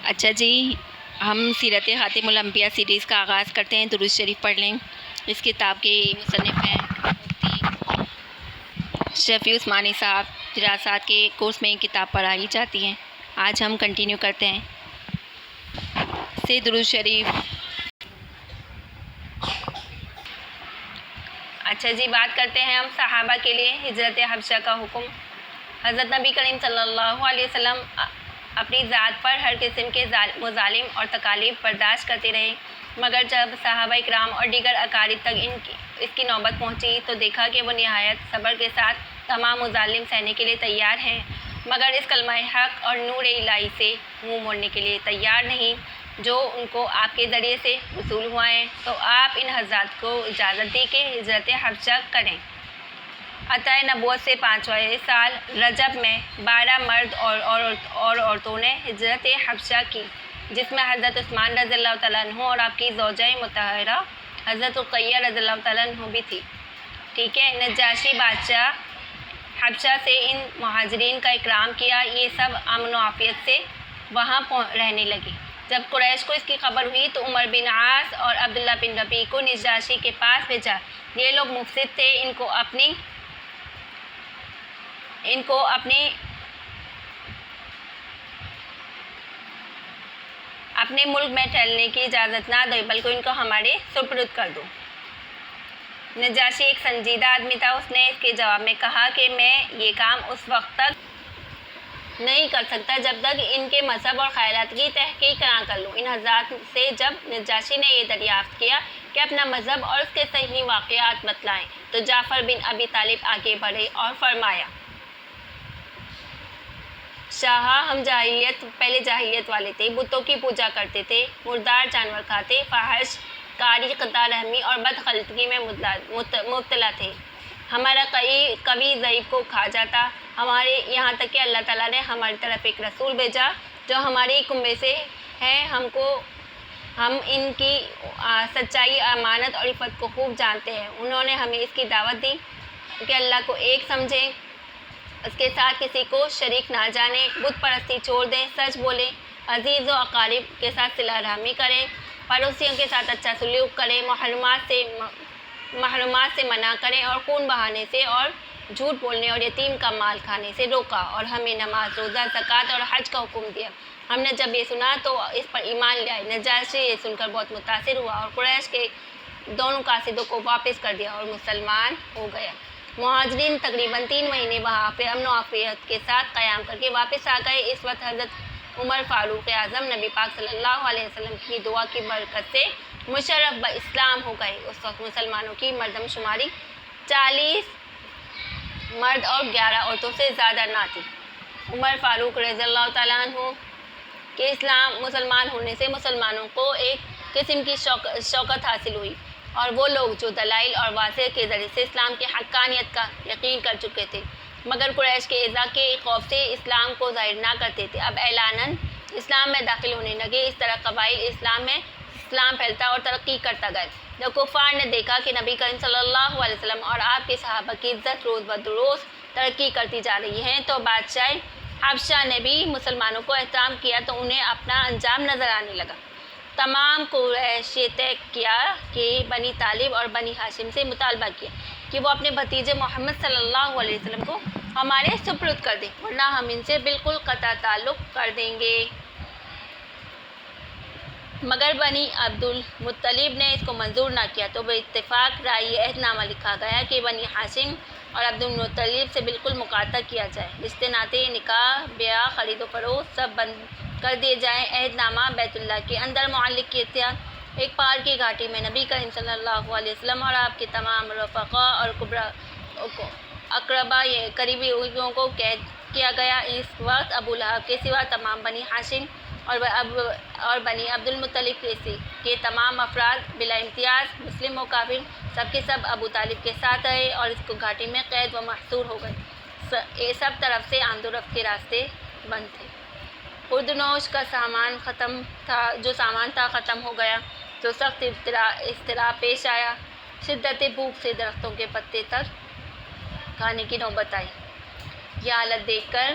اچھا جی، ہم سیرت خاتم الانبیاء سیریز کا آغاز کرتے ہیں۔ درود شریف پڑھ لیں۔ اس کتاب کے مصنف ہیں مفتی شفیع عثمانی صاحب۔ دراسات کے کورس میں یہ کتاب پڑھائی جاتی ہیں۔ آج ہم کنٹینیو کرتے ہیں سے درود شریف۔ اچھا جی، بات کرتے ہیں ہم صحابہ کے لیے ہجرت حبشہ کا حکم۔ حضرت نبی کریم صلی اللہ علیہ وسلم اپنی ذات پر ہر قسم کے مظالم اور تکالیف برداشت کرتے رہے، مگر جب صحابہ کرام اور دیگر اقارب تک اس کی نوبت پہنچی تو دیکھا کہ وہ نہایت صبر کے ساتھ تمام مظالم سہنے کے لیے تیار ہیں، مگر اس کلمہ حق اور نور الہی سے منہ موڑنے کے لیے تیار نہیں جو ان کو آپ کے ذریعے سے وصول ہوا ہے۔ تو آپ ان حضرات کو اجازت دی کہ ہجرت حبشہ کریں۔ عطا نبوت سے 5واں سال رجب میں 12 مرد اور عورتوں نے ہجرت حبشہ کی، جس میں حضرت عثمان رضی اللہ تعالیٰ عنہ اور آپ کی زوجہ مطہرہ حضرت رقیہ رضی اللہ تعالیٰ عنہ بھی تھی۔ ٹھیک ہے، نجاشی بادشاہ حبشہ سے ان مہاجرین کا اکرام کیا۔ یہ سب امن و عافیت سے وہاں رہنے لگے۔ جب قریش کو اس کی خبر ہوئی تو عمر بن عاص اور عبداللہ بن ربیع کو نجاشی کے پاس بھیجا۔ یہ لوگ مفسد تھے، ان کو اپنے ملک میں ٹھہرنے کی اجازت نہ دو، بلکہ ان کو ہمارے سپرد کر دو۔ نجاشی ایک سنجیدہ آدمی تھا۔ اس نے اس کے جواب میں کہا کہ میں یہ کام اس وقت تک نہیں کر سکتا جب تک ان کے مذہب اور خیالات کی تحقیق نہ کر لوں۔ ان حضرات سے جب نجاشی نے یہ دریافت کیا کہ اپنا مذہب اور اس کے صحیح واقعات بتلائیں تو جعفر بن ابی طالب آگے بڑھے اور فرمایا، شاہ، ہم پہلے جاہلیت والے تھے، بتوں کی پوجا کرتے تھے، مردار جانور کھاتے، فاحش کاری، قطع رحمی اور بدخلقی میں مبتلا تھے۔ ہمارا قوی ضعیف کو کھا جاتا، ہمارے یہاں تک کہ اللہ تعالیٰ نے ہماری طرف ایک رسول بھیجا جو ہماری کنبے سے ہے۔ ہم ان کی سچائی، امانت اور عفت کو خوب جانتے ہیں۔ انہوں نے ہمیں اس کی دعوت دی کہ اللہ کو ایک سمجھیں، اس کے ساتھ کسی کو شریک نہ جانیں، بت پرستی چھوڑ دیں، سچ بولیں، عزیز و اقارب کے ساتھ صلہ رحمی کریں، پڑوسیوں کے ساتھ اچھا سلوک کریں، محرمات سے منع کریں اور خون بہانے سے اور جھوٹ بولنے اور یتیم کا مال کھانے سے روکا، اور ہمیں نماز، روزہ، زکوٰۃ اور حج کا حکم دیا۔ ہم نے جب یہ سنا تو اس پر ایمان لے آئے۔ نجاشی یہ سن کر بہت متاثر ہوا اور قریش کے دونوں قاصدوں کو واپس کر دیا اور مسلمان ہو گیا۔ مہاجرین تقریباً 3 مہینے وہاں پہ امن و عافیت کے ساتھ قیام کر کے واپس آ گئے۔ اس وقت حضرت عمر فاروق اعظم نبی پاک صلی اللہ علیہ وسلم کی دعا کی برکت سے مشرف اسلام ہو گئے۔ اس وقت مسلمانوں کی مردم شماری 40 مرد اور 11 عورتوں سے زیادہ نہ تھی۔ عمر فاروق رضی اللہ تعالیٰ عنہ کے مسلمان ہونے سے مسلمانوں کو ایک قسم کی شوکت حاصل ہوئی، اور وہ لوگ جو دلائل اور واضح کے ذریعے سے اسلام کی حقانیت کا یقین کر چکے تھے مگر قریش کے ایذا کے خوف سے اسلام کو ظاہر نہ کرتے تھے، اب اعلاناً اسلام میں داخل ہونے لگے۔ اس طرح قبائل اسلام پھیلتا اور ترقی کرتا گیا۔ جب کفار نے دیکھا کہ نبی کریم صلی اللہ علیہ وسلم اور آپ کے صحابہ کی عزت روز بروز ترقی کرتی جا رہی ہے تو بادشاہ حبشہ نے بھی مسلمانوں کو احترام کیا تو انہیں اپنا انجام نظر آنے لگا۔ تمام قریش یہ طے کیا کہ بنی طالب اور بنی ہاشم سے مطالبہ کیا کہ وہ اپنے بھتیجے محمد صلی اللہ علیہ وسلم کو ہمارے سپرد کر دیں، ورنہ ہم ان سے بالکل قطع تعلق کر دیں گے۔ مگر بنی عبد المطلب نے اس کو منظور نہ کیا تو باتفاق رائے یہ عہد نامہ لکھا گیا کہ بنی ہاشم اور عبد المطلب سے بالکل مقاطعہ کیا جائے، رشتے ناطے، نکاح، بیعہ، خرید و فروخت سب بند کر دیے جائیں۔ عہد نامہ بیت اللہ کے اندر معلق کیا تھا۔ ایک پہاڑ کی گھاٹی میں نبی کریم صلی اللہ علیہ وسلم اور آپ کے تمام رفقاء اور اقرباء قریبیوں کو قید کیا گیا۔ اس وقت ابو لہب کے سوا تمام بنی ہاشم اور بنی عبد المطلب کے تمام افراد بلا امتیاز مسلم و کافر سب کے سب ابو طالب کے ساتھ رہے اور اس کو گھاٹی میں قید و محصور ہو گئے۔ یہ سب طرف سے آمد و رفت کے راستے بند تھے۔ خوردنوش کا سامان تھا ختم ہو گیا تو سخت اضطراب پیش آیا۔ شدت بھوک سے درختوں کے پتے تک کھانے کی نوبت آئی۔ یہ حالت دیکھ کر